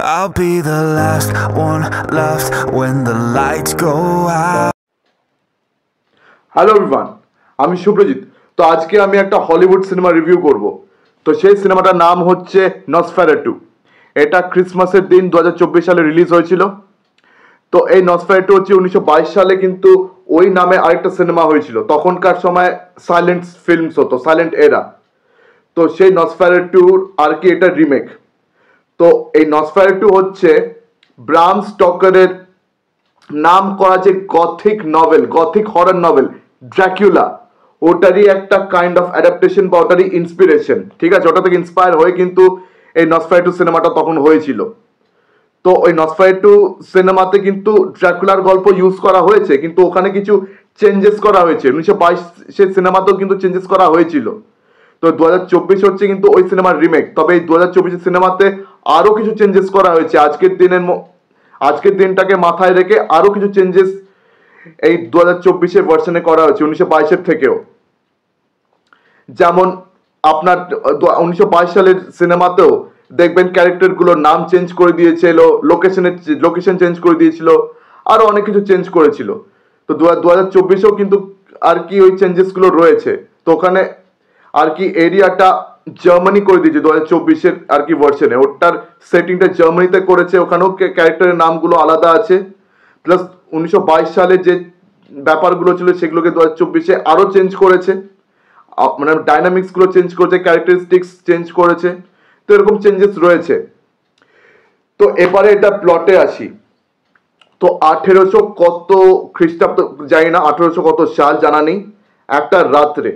I'll be the last one left when the lights go out. Hello everyone, আমি শুভ্রজিৎ। তো আজকে আমি একটা হলিউড সিনেমা রিভিউ করব। তো সেই সিনেমাটার নাম হচ্ছে নসফেরাটু। এটা ক্রিসমাসের দিন 2024 সালে রিলিজ হয়েছিল। তো এই নসফেরাটু হচ্ছে 1922 সালে কিন্তু ওই নামে আরেকটা সিনেমা হয়েছিল। তখনকার সময় সাইলেন্ট ফিল্মস হতো, সাইলেন্ট এরা। তো সেই নসফেরাটুর আর কি এটা রিমেক। তো এই নসফেরাটু হচ্ছে ব্রাম স্টকারের নাম করা যে Gothic novel, Gothic horror novel Dracula, ওটারই একটা কাইন্ড অফ অ্যাডাপ্টেশন বা ওটারই ইন্সপিরেশন। ঠিক আছে, ওটা থেকে ইন্সপায়ার হয়ে কিন্তু এই নসফেরাটু সিনেমাটা তখন হয়েছিল। তো ওই নসফেরাটু সিনেমাতে কিন্তু ড্র্যাকুলার গল্প ইউজ করা হয়েছে, কিন্তু ওখানে কিছু চেঞ্জেস করা হয়েছে। 1922 সিনেমাতেও কিন্তু চেঞ্জেস করা হয়েছিল। তো 2024 হচ্ছে কিন্তু ওই সিনেমার রিমেক। তবে এই 2024 সিনেমাতে আরো কিছু চেঞ্জেস করা হয়েছে। আজকের দিনটাকে মাথায় রেখে আরো কিছু চেঞ্জেস এই 2024 ভার্সনে করা হয়েছে 1922 থেকেও। যেমন আপনার 1922 সালের সিনেমাতেও দেখবেন ক্যারেক্টার গুলোর নাম চেঞ্জ করে দিয়েছিল, লোকেশন চেঞ্জ করে দিয়েছিল, আরো অনেক কিছু চেঞ্জ করেছিল। তো 2024-এও কিন্তু আর কি ওই চেঞ্জেস গুলো রয়েছে। তো ওখানে আর কি এরিয়াটা জার্মানি করে দিয়েছে 2024-এর আর কি ভার্সনে। ওটার সেটিংটা জার্মানিতে করেছে, ওখানেও ক্যারেক্টারের নামগুলো আলাদা আছে। প্লাস 1922 সালে যে ব্যাপারগুলো ছিল সেগুলোকে 2024-এ আরো চেঞ্জ করেছে, মানে ডাইনামিক্স গুলো চেঞ্জ করেছে, ক্যারেক্টারিস্টিক্স চেঞ্জ করেছে। তো এরকম চেঞ্জেস রয়েছে। তো এবারে এটা প্লটে আসি। তো 1800 কত খ্রিস্টাব্দ জানি না, 1800 কত সাল জানা নেই। একটা রাত্রে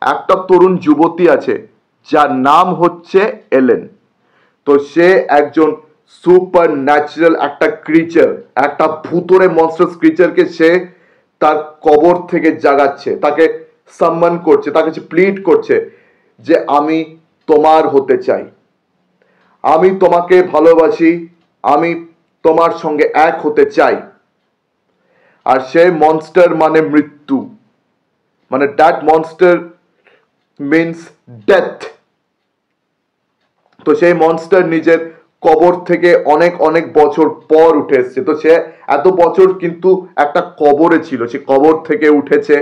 একটা তরুণ যুবতী আছে যার নাম হচ্ছে এলেন। তো সে একজন সুপার ন্যাচারাল একটা ক্রিচার, একটা ভুতুড়ে মনস্টারাস ক্রিচারকে সে তার কবর থেকে জাগাচ্ছে, তাকে সম্মান করছে, তাকে প্লিড করছে যে আমি তোমার হতে চাই, আমি তোমাকে ভালোবাসি, আমি তোমার সঙ্গে এক হতে চাই। আর সেই মনস্টার মানে মৃত্যু, মানে দ্যাট মনস্টার মিন্স ডেথ। তো সেই মনস্টার নিজের কবর থেকে অনেক অনেক বছর পর উঠে এসছে। তো সে এত বছর কিন্তু একটা কবরে ছিল, সে কবর থেকে উঠেছে।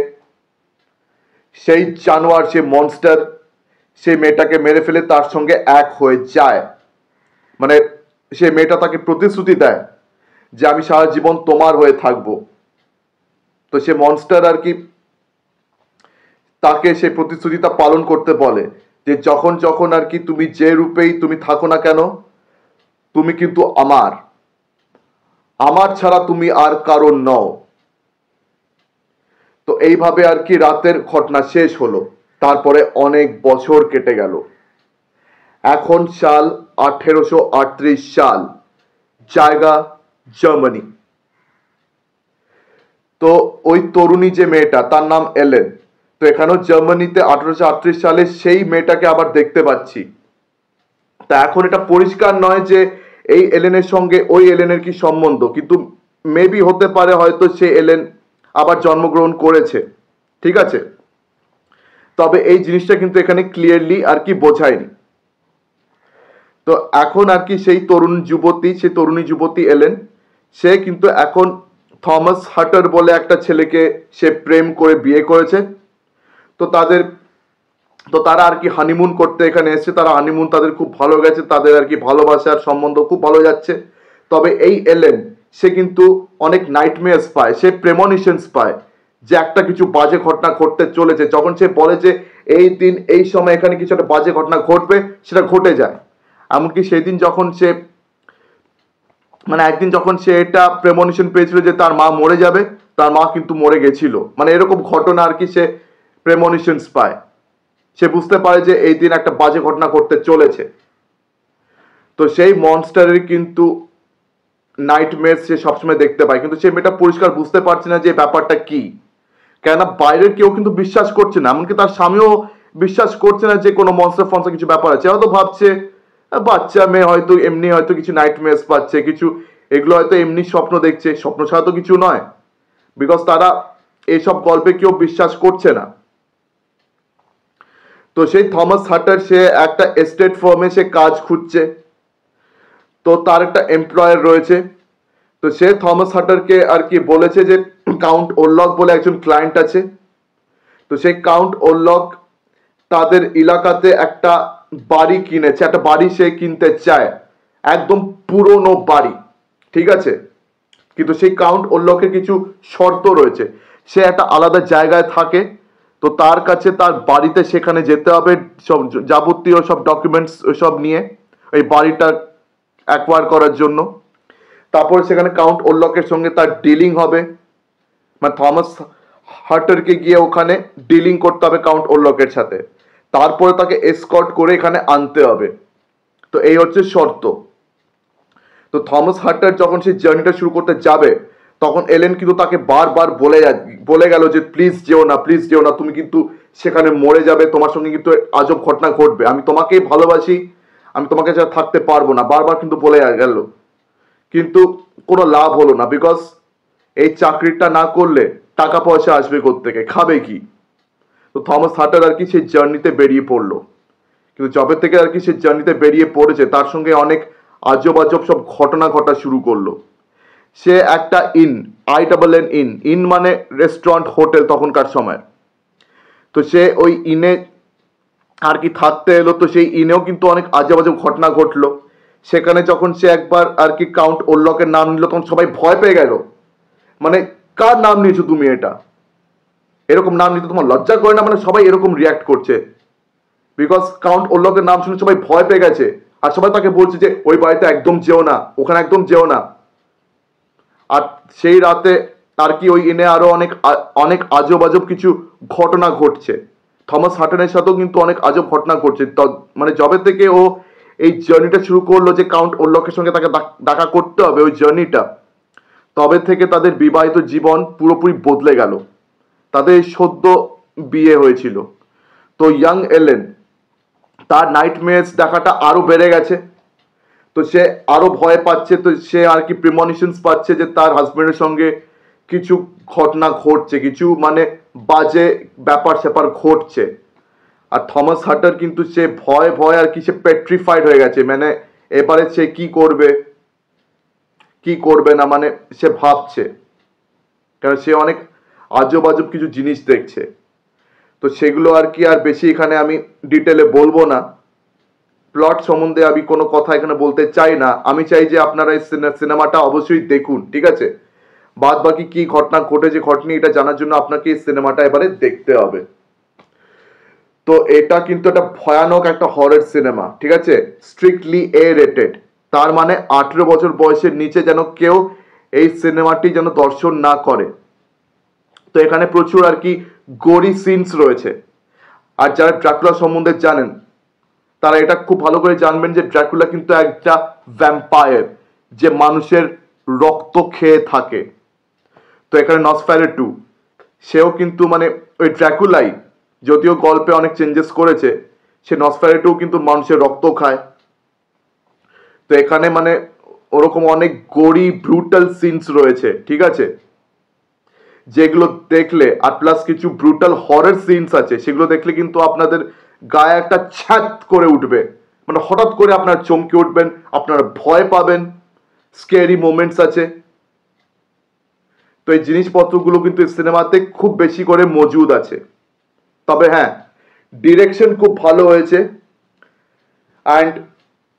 সেই জানোয়ার, সে মনস্টার সেই মেয়েটাকে মেরে ফেলে তার সঙ্গে এক হয়ে যায়। মানে সে মেয়েটা তাকে প্রতিশ্রুতি দেয় যে আমি সারা জীবন তোমার হয়ে থাকবো। তো সে মনস্টার আর কি তাকে সেই প্রতিশ্রুতিটা পালন করতে বলে যে যখন যখন আর কি তুমি যে রূপেই তুমি থাকো না কেন, তুমি কিন্তু আমার, আমার ছাড়া তুমি আর কারণ নও। তো এইভাবে আর কি রাতের ঘটনা শেষ হলো। তারপরে অনেক বছর কেটে গেল। এখন সাল 1838 সাল, জায়গা জার্মানি। তো ওই তরুণী যে মেয়েটা, তার নাম এলেন। তো এখানেও জার্মানিতে 1838 সালে সেই মেয়েটাকে আবার দেখতে পাচ্ছি। তা এখন এটা পরিষ্কার নয় যে এই এলেনের সঙ্গে ওই এলেনের কি সম্বন্ধ, কিন্তু মেবি হতে পারে হয়তো সে এলেন আবার জন্মগ্রহণ করেছে। ঠিক আছে, তবে এই জিনিসটা কিন্তু এখানে ক্লিয়ারলি আর কি বোঝায়নি। তো এখন আর কি সেই তরুণী যুবতী এলেন, সে কিন্তু এখন থমাস হাটার বলে একটা ছেলেকে সে প্রেম করে বিয়ে করেছে। তো তারা আর কি হানিমুন করতে এখানে এসেছে। তারা হানিমুন তাদের খুব ভালো গেছে, তাদের আর কি ভালোবাসার সম্বন্ধ খুব ভালো যাচ্ছে। তবে এই এলেন সে কিন্তু অনেক নাইটমেয়ার্স পায়, সে প্রেমনিশনস পায় যে একটা কিছু বাজে ঘটনা ঘটতে চলেছে। যখন সে বলে যে এই দিন এই সময় এখানে কিছু একটা বাজে ঘটনা ঘটবে, সেটা ঘটে যায়। এমনকি সেই দিন যখন সে একদিন যখন সে এটা প্রেমনিশন পেয়েছিল যে তার মা মরে যাবে, তার মা কিন্তু মরে গেছিল। মানে এরকম ঘটনা আর কি সে প্রেমনিশনস পায়। সে বুঝতে পারে যে এই দিন একটা বাজে ঘটনা ঘটতে চলেছে। তো সেই মনস্টারের কিন্তু নাইটমেয়ার সে সবসময় দেখতে পায়, কিন্তু সে মেয়েটা পরিষ্কার বুঝতে পারছে না যে ব্যাপারটা কি। কেননা বাইরের কেউ কিন্তু বিশ্বাস করছে না, এমনকি তার স্বামীও বিশ্বাস করছে না যে কোনো মনস্টার কিছু ব্যাপার আছে। হয়তো ভাবছে বাচ্চা মেয়ে, হয়তো এমনি হয়তো কিছু নাইটমেয়ার্স পাচ্ছে, কিছু এগুলো হয়তো এমনি স্বপ্ন দেখছে, স্বপ্ন ছাড়া তো কিছু নয়। বিকজ তারা এইসব গল্পে কেউ বিশ্বাস করছে না। তো সেই থমাস হাটার সে একটা এস্টেট ফার্মে সে কাজ খুঁজছে। তো তার একটা এমপ্লয়ার রয়েছে, তো সে থমাস হাটারকে আর কি বলেছে যে কাউন্ট ওরলক বলে একজন ক্লায়েন্ট আছে, তো সেই কাউন্ট ওরলক তাদের এলাকাতে একটা বাড়ি কিনেছে, একটা বাড়ি সে কিনতে চায়, একদম পুরনো বাড়ি, ঠিক আছে। কিন্তু সেই কাউন্ট ওরলকের কিছু শর্ত রয়েছে, সে একটা আলাদা জায়গায় থাকে, তো তার কাছে তার বাড়িতে সেখানে যেতে হবে সব যাবতীয় সব ডকুমেন্টস সব নিয়ে ওই বাড়িটা অ্যাকোয়ার করার জন্য। তারপর সেখানে কাউন্ট ওরলকের সঙ্গে তার ডিলিং হবে, মানে থমাস হার্টারকে গিয়ে ওখানে ডিলিং করতে হবে কাউন্ট ওরলকের সাথে, তারপরে তাকে এসকর্ট করে এখানে আনতে হবে। তো এই হচ্ছে শর্ত। তো থমাস হার্টার যখন সেই জার্নিটা শুরু করতে যাবে, তখন এলেন কিন্তু তাকে বারবার বলে গেল যে প্লিজ যেও না, প্লিজ যেও না, তুমি কিন্তু সেখানে মরে যাবে, তোমার সঙ্গে কিন্তু আজব ঘটনা ঘটবে, আমি তোমাকেই ভালোবাসি, আমি তোমাকে ছাড়া থাকতে পারবো না, বারবার কিন্তু বলে গেল। কিন্তু কোনো লাভ হলো না, বিকজ এই চাকরিটা না করলে টাকা পয়সা আসবে কোত্থেকে, খাবে কি। তো থমাস হার্টার আর কি সেই জার্নিতে বেরিয়ে পড়লো, কিন্তু যবে থেকে আর কি সেই জার্নিতে বেরিয়ে পড়েছে তার সঙ্গে অনেক আজব আজব সব ঘটনা ঘটা শুরু করলো। সে একটা ইন মানে রেস্টুরেন্ট হোটেল তখনকার সময়, তো সে ওই ইনে আর কি থাকতে এলো, তো সেই ইনেও কিন্তু অনেক আজব আজব ঘটনা ঘটলো। সেখানে যখন সে একবার আর কি কাউন্ট ওরলকের নাম নিল, তখন সবাই ভয় পেয়ে গেল, মানে কার নাম নিয়েছো তুমি, এটা এরকম নাম নিতে তোমার লজ্জা করে না, মানে সবাই এরকম রিয়াক্ট করছে, বিকজ কাউন্ট ওরলকের নাম শুনে সবাই ভয় পেয়ে গেছে, আর সবাই তাকে বলছে যে ওই বাড়িতে একদম যেও না, ওখানে একদম যেও না। আর সেই রাতে আর কি ওই ইনে আরো অনেক অনেক আজব আজব কিছু ঘটনা ঘটছে, থমাস হার্টারের সাথেও কিন্তু অনেক আজব ঘটনা ঘটছে। মানে যবে থেকে ও এই জার্নিটা শুরু করলো যে কাউন্ট ওরলকের সঙ্গে তাকে দেখা করতে হবে ওই জার্নিটা, তবে থেকে তাদের বিবাহিত জীবন পুরোপুরি বদলে গেল। তাদের সদ্য বিয়ে হয়েছিল, তো ইয়াং এলেন তার নাইটমেয়ার্স দেখাটা আরো বেড়ে গেছে, তো সে আরো ভয় পাচ্ছে, তো সে আর কি প্রিমনিশনস পাচ্ছে যে তার হাজবেন্ডের সঙ্গে কিছু ঘটনা ঘটছে, কিছু মানে বাজে ব্যাপার স্যাপার ঘটছে। আর থমাস হার্টার কিন্তু সে ভয় ভয় আর কি সে পেট্রিফাইড হয়ে গেছে, মানে এবারে সে কি করবে কি করবে না, মানে সে ভাবছে, কারণ সে অনেক আজব আজব কিছু জিনিস দেখছে। তো সেগুলো আর কি আর বেশি এখানে আমি ডিটেলে বলবো না, প্লট সম্বন্ধে আমি কোনো কথা এখানে বলতে চাই না। আমি চাই যে আপনারা এই সিনেমাটা অবশ্যই দেখুন, ঠিক আছে। বাদ বাকি কি ঘটনা ঘটেছে ঘটনি এটা জানার জন্য আপনাকে এই সিনেমাটা এবারে দেখতে হবে। তো এটা কিন্তু একটা ভয়ানক একটা হরর সিনেমা, ঠিক আছে, স্ট্রিক্টলি এ রেটেড, তার মানে 18 বছর বয়সের নিচে যেন কেউ এই সিনেমাটি যেন দর্শন না করে। তো এখানে প্রচুর আর কি গোরি সিনস রয়েছে, আর যারা ড্রাকুলা সম্বন্ধে জানেন তারা এটা খুব ভালো করে জানবেন যে ড্রাকুলা কিন্তু একটা ভ্যাম্পায়ার, যে মানুষের রক্ত খেয়ে থাকে। তো এখানে নসফেরাটু সেও কিন্তু মানে ওই ড্রাকুলাই, যদিও গল্পে অনেক চেঞ্জেস করেছে, সে নসফেরাটু কিন্তু মানুষের রক্ত খায়। তো এখানে মানে ওরকম অনেক গোরি ব্রুটাল সিনস রয়েছে, ঠিক আছে, যেগুলো দেখলে, আর প্লাস কিছু ব্রুটাল হরর সিনস আছে, সেগুলো দেখলে কিন্তু আপনাদের গায়ে একটা ছ্যাত করে উঠবে, মানে হঠাৎ করে আপনার চমকে উঠবেন, আপনারা ভয় পাবেন, স্কেরি মোমেন্টস আছে। তো এই জিনিসপত্রগুলো কিন্তু সিনেমাতে খুব বেশি করে মজুদ আছে। তবে হ্যাঁ, ডিরেকশন খুব ভালো হয়েছে, অ্যান্ড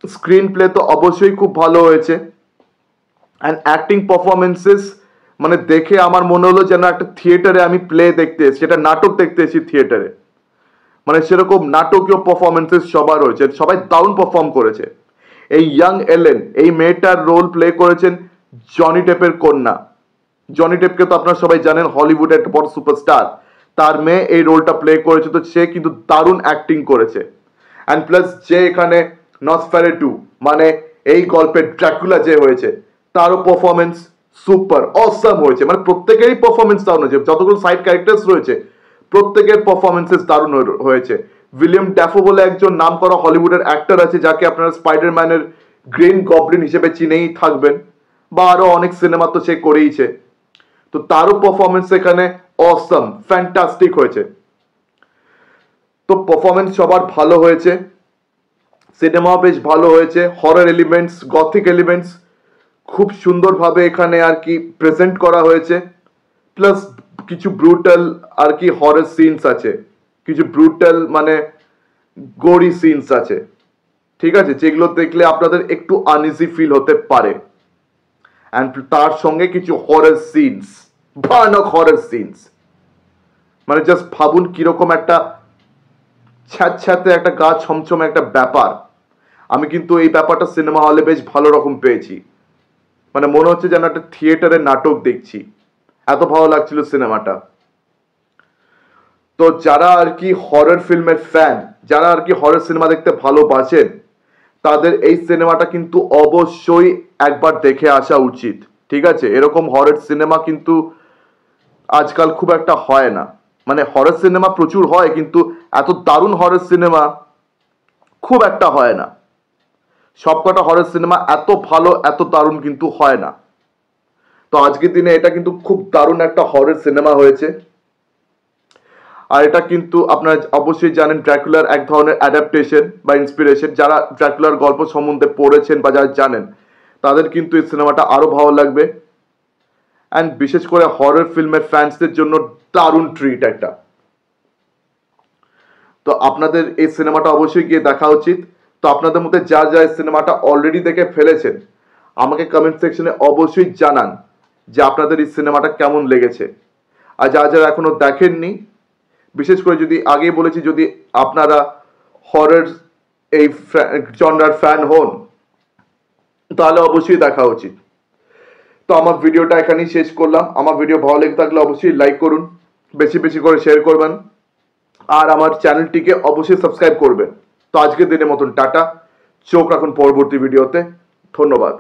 স্ক্রিন প্লে তো অবশ্যই খুব ভালো হয়েছে, অ্যান্ড অ্যাক্টিং পারফরমেন্সেস মানে দেখে আমার মনে হলো যেন একটা থিয়েটারে আমি প্লে দেখতে এসেছি, সেটা নাটক দেখতে এসেছি থিয়েটারে, মানে সেরকম নাটকীয় পারফরমেন্সেস সবার হয়েছে, সবাই দারুণ পারফর্ম করেছে। এই ইয়াং এলেন, এই মেয়েটার রোল প্লে করেছেন জনি টেপের কন্যা। জনি টেপকে তো আপনারা সবাই জানেন, হলিউডের একটা বড় সুপারস্টার, তার মেয়ে এই রোলটা প্লে করেছে, তো সে কিন্তু দারুণ অ্যাক্টিং করেছে। অ্যান্ড প্লাস যে এখানে নসফেরাটু মানে এই গল্পের ড্রাকুলা যে হয়েছে, তারও পারফরমেন্স সুপার অসাম হয়েছে, মানে প্রত্যেকেরই পারফরমেন্স দারুণ হয়েছে, যতগুলো সাইড ক্যারেক্টার্স রয়েছে প্রত্যেকের পারফরমেন্সেস দারুণ হয়েছে। উইলিয়াম ড্যাফো বলে একজন নাম করা হলিউডের অ্যাক্টর আছে, যাকে আপনারা স্পাইডারম্যানের গ্রিন গবলিন হিসেবে চিনেই থাকবেন, বা আরো অনেক সিনেমা তো সে করেইছে, তো তারও পারফরমেন্স এখানে অসাম ফ্যান্টাস্টিক হয়েছে। তো পারফরমেন্স সবার ভালো হয়েছে, সিনেমা বেশ ভালো হয়েছে, হরর এলিমেন্টস, গথিক এলিমেন্টস খুব সুন্দরভাবে এখানে আর কি প্রেজেন্ট করা হয়েছে, প্লাস কিছু ব্রুটাল আর কি হরর সিনস আছে, কিছু ব্রুটাল মানে গোরি সিনস আছে, ঠিক আছে, যেগুলো দেখলে আপনাদের একটু আনইজি ফিল হতে পারে। অ্যান্ড তার সঙ্গে কিছু হরর সিনস, ভয়ানক হরর সিনস, মানে জাস্ট ভাবুন কিরকম একটা ছ্যাঁতে একটা গা ছমছমে একটা ব্যাপার। আমি কিন্তু এই ব্যাপারটা সিনেমা হলে বেশ ভালো রকম পেয়েছি, মানে মনে হচ্ছে যেন একটা থিয়েটারের নাটক দেখছি, এত ভালো লাগছিল সিনেমাটা। তো যারা আর কি হরর ফিল্মের ফ্যান, যারা আর কি হরর সিনেমা দেখতে ভালোবাসেন, তাদের এই সিনেমাটা কিন্তু অবশ্যই একবার দেখে আসা উচিত, ঠিক আছে। এরকম হরর সিনেমা কিন্তু আজকাল খুব একটা হয় না, মানে হরর সিনেমা প্রচুর হয় কিন্তু এত দারুণ হরর সিনেমা খুব একটা হয় না। সবকটা হরর সিনেমা এত ভালো এত দারুণ কিন্তু হয় না। তো আজকের দিনে এটা কিন্তু খুব দারুণ একটা হরর সিনেমা হয়েছে। আর এটা কিন্তু আপনারা অবশ্যই জানেন ড্রাকুলার এক ধরনের অ্যাডাপ্টেশন বা ইন্সপিরেশন। যারা ড্রাকুলার গল্প সম্বন্ধে পড়েছেন বা যারা জানেন তাদের কিন্তু এই সিনেমাটা আরো ভালো লাগবে। অ্যান্ড বিশেষ করে হরর ফিল্মের ফ্যান্সদের জন্য দারুণ ট্রিট একটা। তো আপনাদের এই সিনেমাটা অবশ্যই গিয়ে দেখা উচিত। তো আপনাদের মধ্যে যা যা এই সিনেমাটা অলরেডি দেখে ফেলেছেন আমাকে কমেন্ট সেকশনে অবশ্যই জানান যে আপনাদের এই সিনেমাটা কেমন লেগেছে। আর যারা যারা এখনো দেখেননি, বিশেষ করে যদি আগেই বলেছি যদি আপনারা হরর এই জনরার ফ্যান হন তাহলে অবশ্যই দেখা উচিত। তো আমার ভিডিওটা এখানেই শেষ করলাম। আমার ভিডিও ভালো লেগে থাকলে অবশ্যই লাইক করুন, বেশি বেশি করে শেয়ার করবেন, আর আমার চ্যানেলটিকে অবশ্যই সাবস্ক্রাইব করবেন। তো আজকের দিনের মতন টাটা, চোখ রাখুন পরবর্তী ভিডিওতে। ধন্যবাদ।